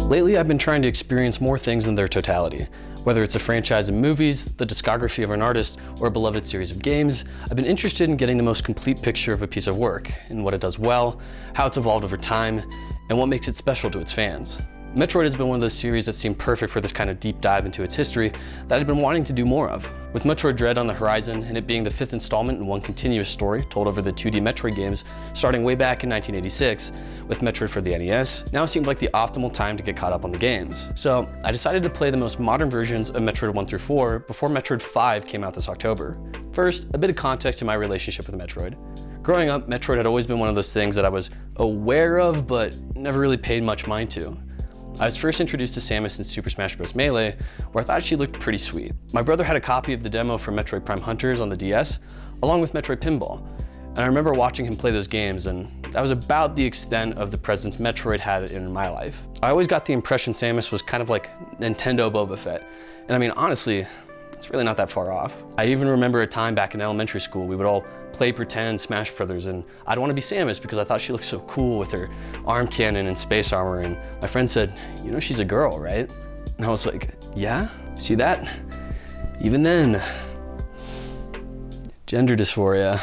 Lately, I've been trying to experience more things in their totality. Whether it's a franchise of movies, the discography of an artist, or a beloved series of games, I've been interested in getting the most complete picture of a piece of work, and what it does well, how it's evolved over time, and what makes it special to its fans. Metroid has been one of those series that seemed perfect for this kind of deep dive into its history that I've been wanting to do more of. With Metroid Dread on the horizon, and it being the 5th installment in one continuous story told over the 2D Metroid games starting way back in 1986, with Metroid for the NES, now seemed like the optimal time to get caught up on the games. So I decided to play the most modern versions of Metroid 1 through 4 before Metroid 5 came out this October. First, a bit of context to my relationship with Metroid. Growing up, Metroid had always been one of those things that I was aware of, but never really paid much mind to. I was first introduced to Samus in Super Smash Bros. Melee, where I thought she looked pretty sweet. My brother had a copy of the demo for Metroid Prime Hunters on the DS, along with Metroid Pinball. And I remember watching him play those games, and that was about the extent of the presence Metroid had in my life. I always got the impression Samus was kind of like Nintendo Boba Fett. And I mean, honestly, it's really not that far off. I even remember a time back in elementary school, we would all play pretend Smash Brothers, and I'd want to be Samus because I thought she looked so cool with her arm cannon and space armor, and my friend said, "You know she's a girl, right?" And I was like, "Yeah? See that? Even then, gender dysphoria."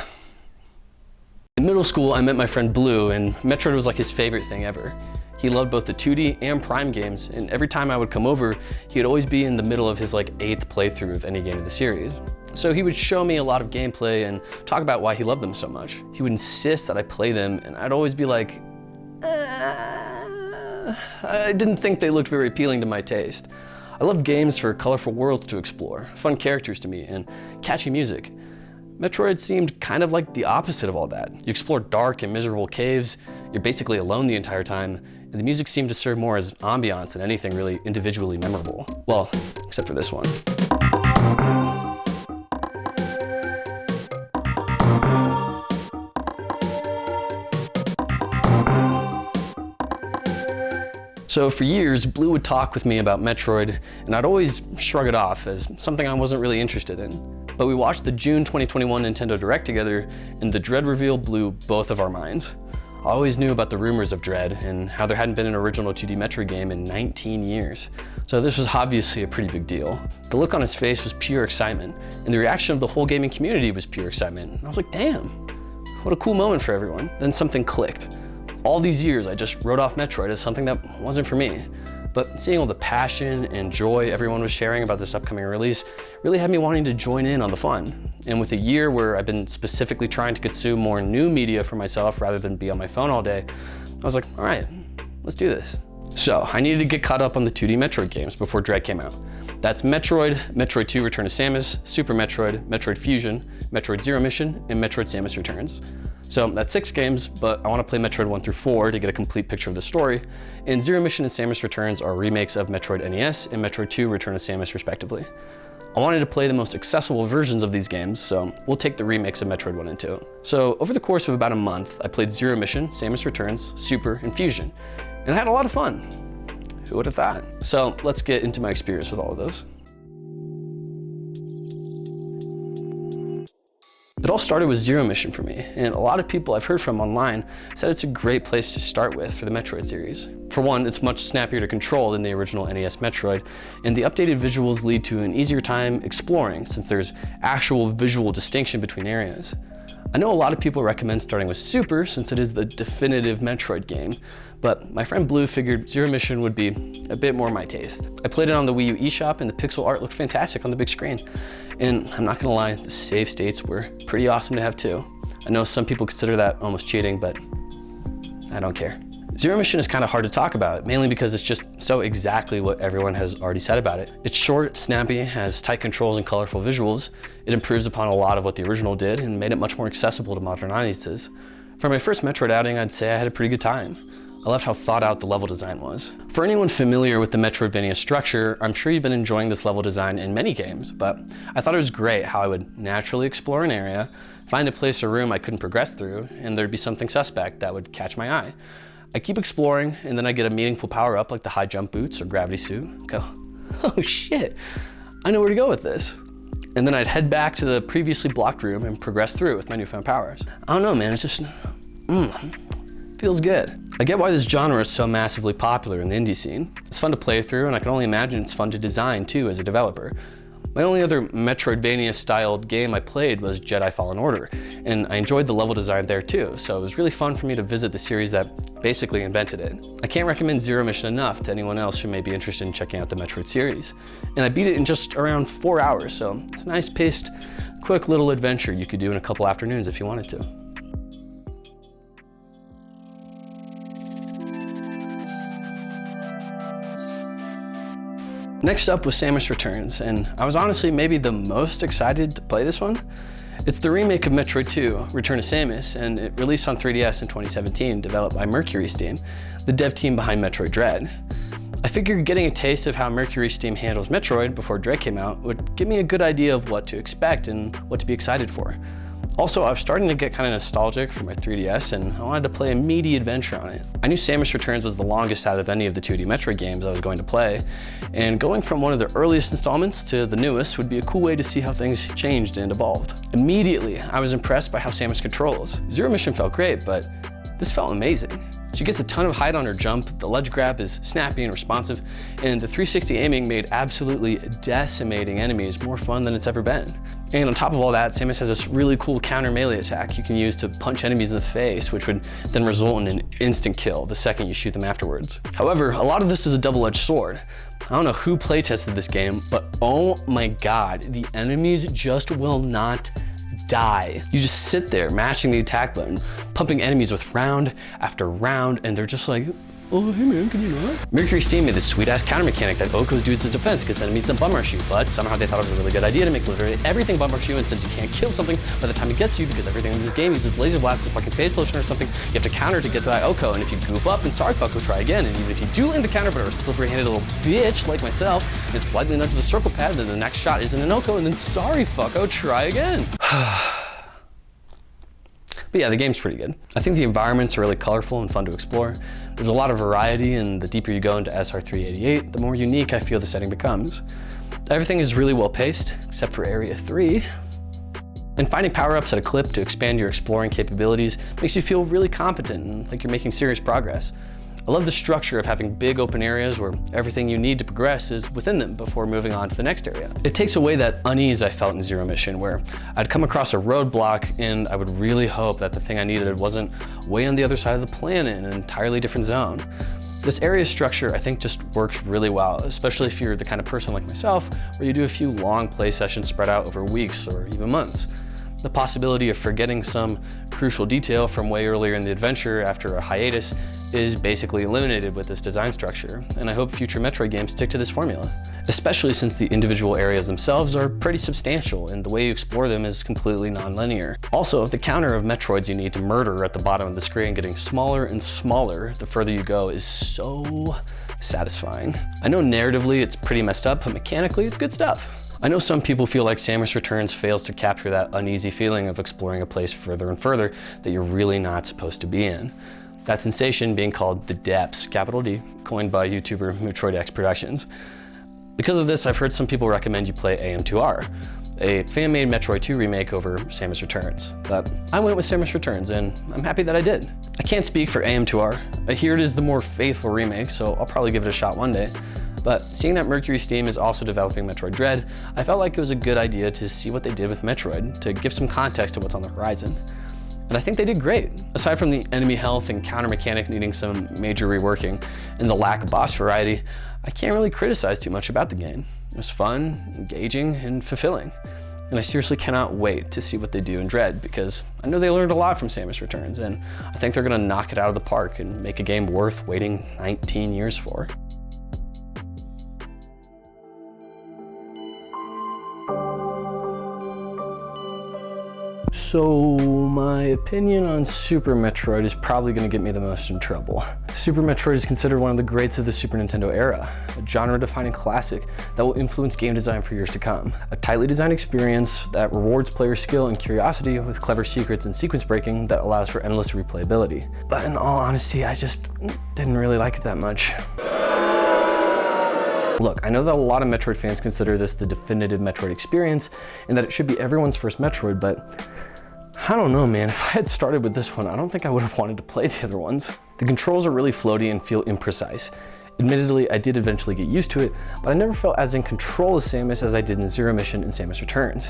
In middle school, I met my friend Blue, and Metroid was like his favorite thing ever. He loved both the 2D and Prime games, and every time I would come over, he would always be in the middle of his 8th playthrough of any game in the series. So he would show me a lot of gameplay and talk about why he loved them so much. He would insist that I play them, and I'd always be like, I didn't think they looked very appealing to my taste. I loved games for colorful worlds to explore, fun characters to meet, and catchy music. Metroid seemed kind of like the opposite of all that. You explore dark and miserable caves, you're basically alone the entire time, and the music seemed to serve more as ambiance than anything really individually memorable. Well, except for this one. So for years, Blue would talk with me about Metroid, and I'd always shrug it off as something I wasn't really interested in. But we watched the June 2021 Nintendo Direct together, and the Dread reveal blew both of our minds. I always knew about the rumors of Dread and how there hadn't been an original 2D Metroid game in 19 years. So this was obviously a pretty big deal. The look on his face was pure excitement, and the reaction of the whole gaming community was pure excitement. And I was like, damn, what a cool moment for everyone. Then something clicked. All these years, I just wrote off Metroid as something that wasn't for me. But seeing all the passion and joy everyone was sharing about this upcoming release really had me wanting to join in on the fun. And with a year where I've been specifically trying to consume more new media for myself rather than be on my phone all day, I was like, all right, let's do this. So I needed to get caught up on the 2D Metroid games before Dread came out. That's Metroid, Metroid 2 Return to Samus, Super Metroid, Metroid Fusion, Metroid Zero Mission, and Metroid Samus Returns. So that's 6 games, but I want to play Metroid 1 through 4 to get a complete picture of the story. And Zero Mission and Samus Returns are remakes of Metroid NES and Metroid 2 Return to Samus respectively. I wanted to play the most accessible versions of these games, so we'll take the remakes of Metroid 1 and 2. So over the course of about a month, I played Zero Mission, Samus Returns, Super, and Fusion, and I had a lot of fun. Who would have thought? So let's get into my experience with all of those. It all started with Zero Mission for me, and a lot of people I've heard from online said it's a great place to start with for the Metroid series. For one, it's much snappier to control than the original NES Metroid, and the updated visuals lead to an easier time exploring since there's actual visual distinction between areas. I know a lot of people recommend starting with Super since it is the definitive Metroid game, but my friend Blue figured Zero Mission would be a bit more my taste. I played it on the Wii U eShop and the pixel art looked fantastic on the big screen. And I'm not gonna lie, the save states were pretty awesome to have too. I know some people consider that almost cheating, but I don't care. Zero Mission is kind of hard to talk about, mainly because it's just so exactly what everyone has already said about it. It's short, snappy, has tight controls and colorful visuals. It improves upon a lot of what the original did and made it much more accessible to modern audiences. For my first Metroid outing, I'd say I had a pretty good time. I loved how thought out the level design was. For anyone familiar with the Metroidvania structure, I'm sure you've been enjoying this level design in many games, but I thought it was great how I would naturally explore an area, find a place or room I couldn't progress through, and there'd be something suspect that would catch my eye. I keep exploring, and then I get a meaningful power-up like the high jump boots or gravity suit. Go, oh shit, I know where to go with this. And then I'd head back to the previously blocked room and progress through with my newfound powers. I don't know, man, it's just, feels good. I get why this genre is so massively popular in the indie scene. It's fun to play through, and I can only imagine it's fun to design too as a developer. My only other Metroidvania-styled game I played was Jedi Fallen Order, and I enjoyed the level design there too, so it was really fun for me to visit the series that basically invented it. I can't recommend Zero Mission enough to anyone else who may be interested in checking out the Metroid series. And I beat it in just around 4 hours, so it's a nice paced, quick little adventure you could do in a couple afternoons if you wanted to. Next up was Samus Returns, and I was honestly maybe the most excited to play this one. It's the remake of Metroid 2, Return of Samus, and it released on 3DS in 2017, developed by Mercury Steam, the dev team behind Metroid Dread. I figured getting a taste of how Mercury Steam handles Metroid before Dread came out would give me a good idea of what to expect and what to be excited for. Also, I was starting to get kind of nostalgic for my 3DS, and I wanted to play a meaty adventure on it. I knew Samus Returns was the longest out of any of the 2D Metroid games I was going to play, and going from one of the earliest installments to the newest would be a cool way to see how things changed and evolved. Immediately, I was impressed by how Samus controls. Zero Mission felt great, but this felt amazing. She gets a ton of height on her jump, the ledge grab is snappy and responsive, and the 360 aiming made absolutely decimating enemies more fun than it's ever been. And on top of all that, Samus has this really cool counter melee attack you can use to punch enemies in the face, which would then result in an instant kill the second you shoot them afterwards. However, a lot of this is a double-edged sword. I don't know who playtested this game, but oh my god, the enemies just will not die. You just sit there mashing the attack button, pumping enemies with round after round, and they're just like, oh, hey man, can you not? Mercury Steam made this sweet-ass counter mechanic that both goes dudes as defense because enemies don't bum rush you, but somehow they thought it was a really good idea to make literally everything bum rush you, and since you can't kill something by the time it gets you because everything in this game uses laser blasts as fucking face lotion or something, you have to counter to get to that Oko, and if you goof up, and sorry fuck, go try again, and even if you do land the counter but are a slippery-handed little bitch like myself, and slightly nudge the circle pad, then the next shot isn't an Oko, and then sorry fucko, try again. But yeah, the game's pretty good. I think the environments are really colorful and fun to explore. There's a lot of variety, and the deeper you go into SR388, the more unique I feel the setting becomes. Everything is really well paced, except for Area 3. And finding power-ups at a clip to expand your exploring capabilities makes you feel really competent and like you're making serious progress. I love the structure of having big open areas where everything you need to progress is within them before moving on to the next area. It takes away that unease I felt in Zero Mission, where I'd come across a roadblock and I would really hope that the thing I needed wasn't way on the other side of the planet in an entirely different zone. This area structure I think just works really well, especially if you're the kind of person like myself where you do a few long play sessions spread out over weeks or even months. The possibility of forgetting some crucial detail from way earlier in the adventure after a hiatus is basically eliminated with this design structure, and I hope future Metroid games stick to this formula, especially since the individual areas themselves are pretty substantial and the way you explore them is completely non-linear. Also, the counter of Metroids you need to murder at the bottom of the screen getting smaller and smaller the further you go is so satisfying. I know narratively it's pretty messed up, but mechanically it's good stuff. I know some people feel like Samus Returns fails to capture that uneasy feeling of exploring a place further and further that you're really not supposed to be in. That sensation being called the depths, capital D, coined by YouTuber Metroid X Productions. Because of this, I've heard some people recommend you play AM2R, a fan-made Metroid 2 remake over Samus Returns. But I went with Samus Returns, and I'm happy that I did. I can't speak for AM2R. I hear it is the more faithful remake, so I'll probably give it a shot one day. But seeing that Mercury Steam is also developing Metroid Dread, I felt like it was a good idea to see what they did with Metroid, to give some context to what's on the horizon. And I think they did great. Aside from the enemy health and counter mechanic needing some major reworking, and the lack of boss variety, I can't really criticize too much about the game. It was fun, engaging, and fulfilling. And I seriously cannot wait to see what they do in Dread, because I know they learned a lot from Samus Returns, and I think they're gonna knock it out of the park and make a game worth waiting 19 years for. So my opinion on Super Metroid is probably going to get me the most in trouble. Super Metroid is considered one of the greats of the Super Nintendo era, a genre-defining classic that will influence game design for years to come. A tightly designed experience that rewards player skill and curiosity with clever secrets and sequence breaking that allows for endless replayability. But in all honesty, I just didn't really like it that much. Look, I know that a lot of Metroid fans consider this the definitive Metroid experience and that it should be everyone's first Metroid, but I don't know, man. If I had started with this one, I don't think I would have wanted to play the other ones. The controls are really floaty and feel imprecise. Admittedly, I did eventually get used to it, but I never felt as in control of Samus as I did in Zero Mission and Samus Returns.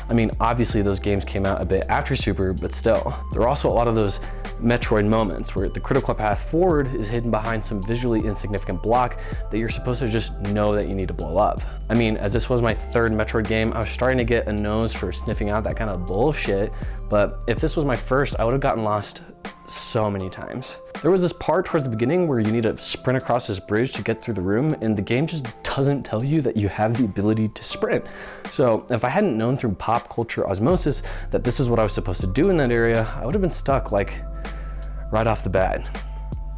I mean, obviously those games came out a bit after Super, but still. There are also a lot of those Metroid moments where the critical path forward is hidden behind some visually insignificant block that you're supposed to just know that you need to blow up. I mean, as this was my third Metroid game, I was starting to get a nose for sniffing out that kind of bullshit, but if this was my first, I would have gotten lost so many times. There was this part towards the beginning where you need to sprint across this bridge to get through the room, and the game just doesn't tell you that you have the ability to sprint. So if I hadn't known through pop culture osmosis that this is what I was supposed to do in that area, I would have been stuck like right off the bat.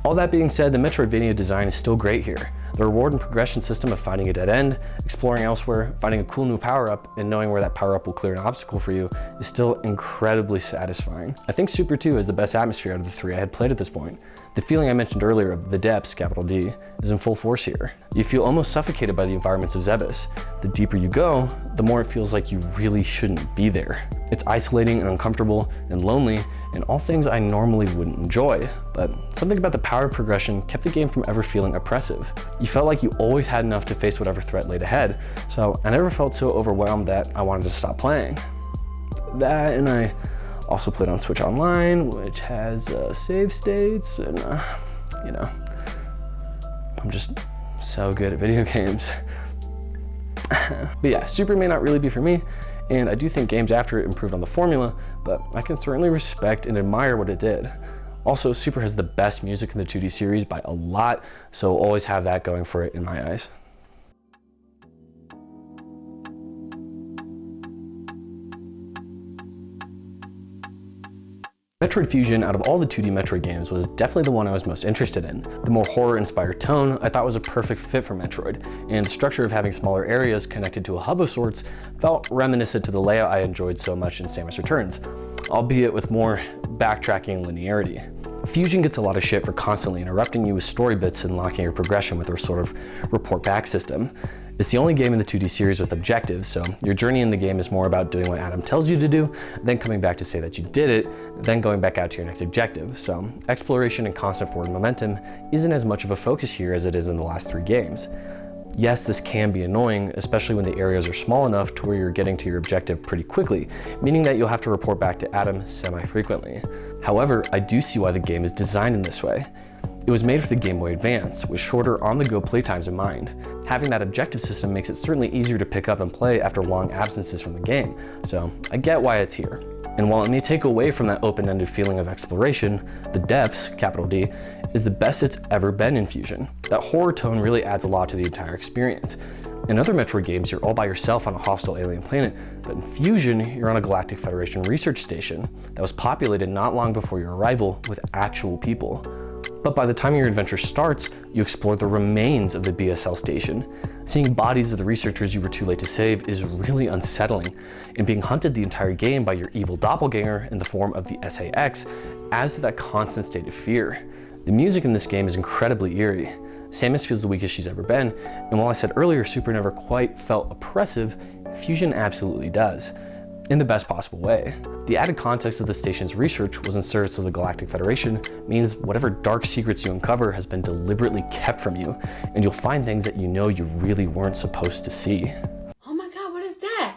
All that being said, the Metroidvania design is still great here. The reward and progression system of finding a dead end, exploring elsewhere, finding a cool new power-up, and knowing where that power-up will clear an obstacle for you is still incredibly satisfying. I think Super 2 is the best atmosphere out of the three I had played at this point. The feeling I mentioned earlier of the depths, capital D, is in full force here. You feel almost suffocated by the environments of Zebes. The deeper you go, the more it feels like you really shouldn't be there. It's isolating and uncomfortable and lonely, and all things I normally wouldn't enjoy, but something about the power progression kept the game from ever feeling oppressive. You felt like you always had enough to face whatever threat laid ahead, so I never felt so overwhelmed that I wanted to stop playing. That, and I also played on Switch Online, which has save states, and you know, I'm just so good at video games. But yeah, Super may not really be for me, and I do think games after it improved on the formula, but I can certainly respect and admire what it did. Also, Super has the best music in the 2D series by a lot, so always have that going for it in my eyes. Metroid Fusion, out of all the 2D Metroid games, was definitely the one I was most interested in. The more horror-inspired tone I thought was a perfect fit for Metroid, and the structure of having smaller areas connected to a hub of sorts felt reminiscent to the layout I enjoyed so much in Samus Returns, albeit with more backtracking and linearity. Fusion gets a lot of shit for constantly interrupting you with story bits and locking your progression with their sort of report back system. It's the only game in the 2D series with objectives, so your journey in the game is more about doing what Adam tells you to do, then coming back to say that you did it, then going back out to your next objective. So exploration and constant forward momentum isn't as much of a focus here as it is in the last three games. Yes, this can be annoying, especially when the areas are small enough to where you're getting to your objective pretty quickly, meaning that you'll have to report back to Adam semi-frequently. However, I do see why the game is designed in this way. It was made for the Game Boy Advance, with shorter on-the-go playtimes in mind. Having that objective system makes it certainly easier to pick up and play after long absences from the game, so I get why it's here. And while it may take away from that open-ended feeling of exploration, the depths, capital D, is the best it's ever been in Fusion. That horror tone really adds a lot to the entire experience. In other Metroid games, you're all by yourself on a hostile alien planet, but in Fusion, you're on a Galactic Federation research station that was populated not long before your arrival with actual people. But by the time your adventure starts, you explore the remains of the BSL station. Seeing bodies of the researchers you were too late to save is really unsettling, and being hunted the entire game by your evil doppelganger in the form of the SAX adds to that constant state of fear. The music in this game is incredibly eerie. Samus feels the weakest she's ever been, and while I said earlier Super never quite felt oppressive, Fusion absolutely does, in the best possible way. The added context of the station's research was in service of the Galactic Federation means whatever dark secrets you uncover has been deliberately kept from you, and you'll find things that you know you really weren't supposed to see. Oh my god, what is that?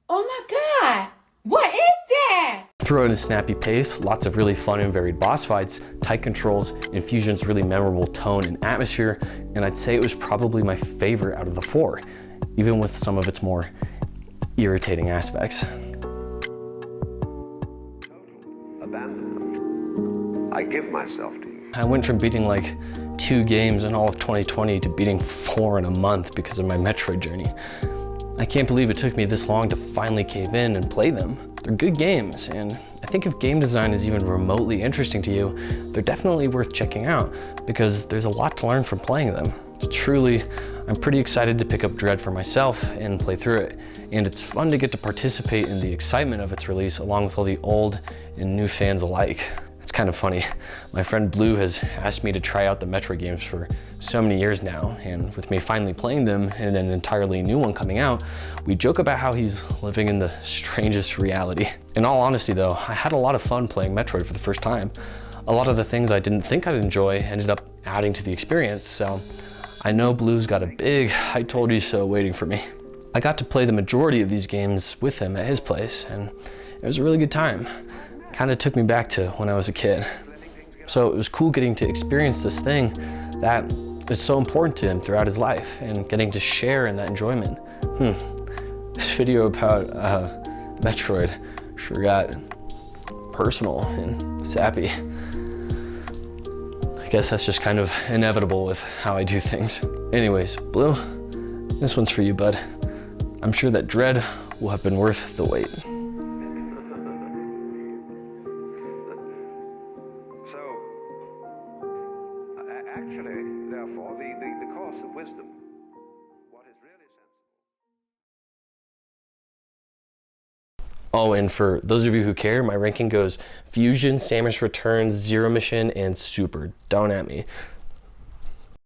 Oh my god, what is that? Throw in a snappy pace, lots of really fun and varied boss fights, tight controls, and Fusion's really memorable tone and atmosphere, and I'd say it was probably my favorite out of the four, even with some of its more irritating aspects. Abandonment. I give myself to you. I went from beating like 2 games in all of 2020 to beating 4 in a month because of my Metroid journey. I can't believe it took me this long to finally cave in and play them. They're good games, and I think if game design is even remotely interesting to you, they're definitely worth checking out because there's a lot to learn from playing them. Truly, I'm pretty excited to pick up Dread for myself and play through it, and it's fun to get to participate in the excitement of its release along with all the old and new fans alike. It's kind of funny. My friend Blue has asked me to try out the Metroid games for so many years now, and with me finally playing them and an entirely new one coming out, we joke about how he's living in the strangest reality. In all honesty though, I had a lot of fun playing Metroid for the first time. A lot of the things I didn't think I'd enjoy ended up adding to the experience, so I know Blue's got a big "I told you so" waiting for me. I got to play the majority of these games with him at his place, and it was a really good time. Kind of took me back to when I was a kid. So it was cool getting to experience this thing that is so important to him throughout his life and getting to share in that enjoyment. This video about Metroid sure got personal and sappy. I guess that's just kind of inevitable with how I do things. Anyways, Blue, this one's for you, bud. I'm sure that Dread will have been worth the wait. Actually, therefore, the course of wisdom, what is really sensible. Oh, and for those of you who care, my ranking goes Fusion, Samus Returns, Zero Mission, and Super. Don't at me.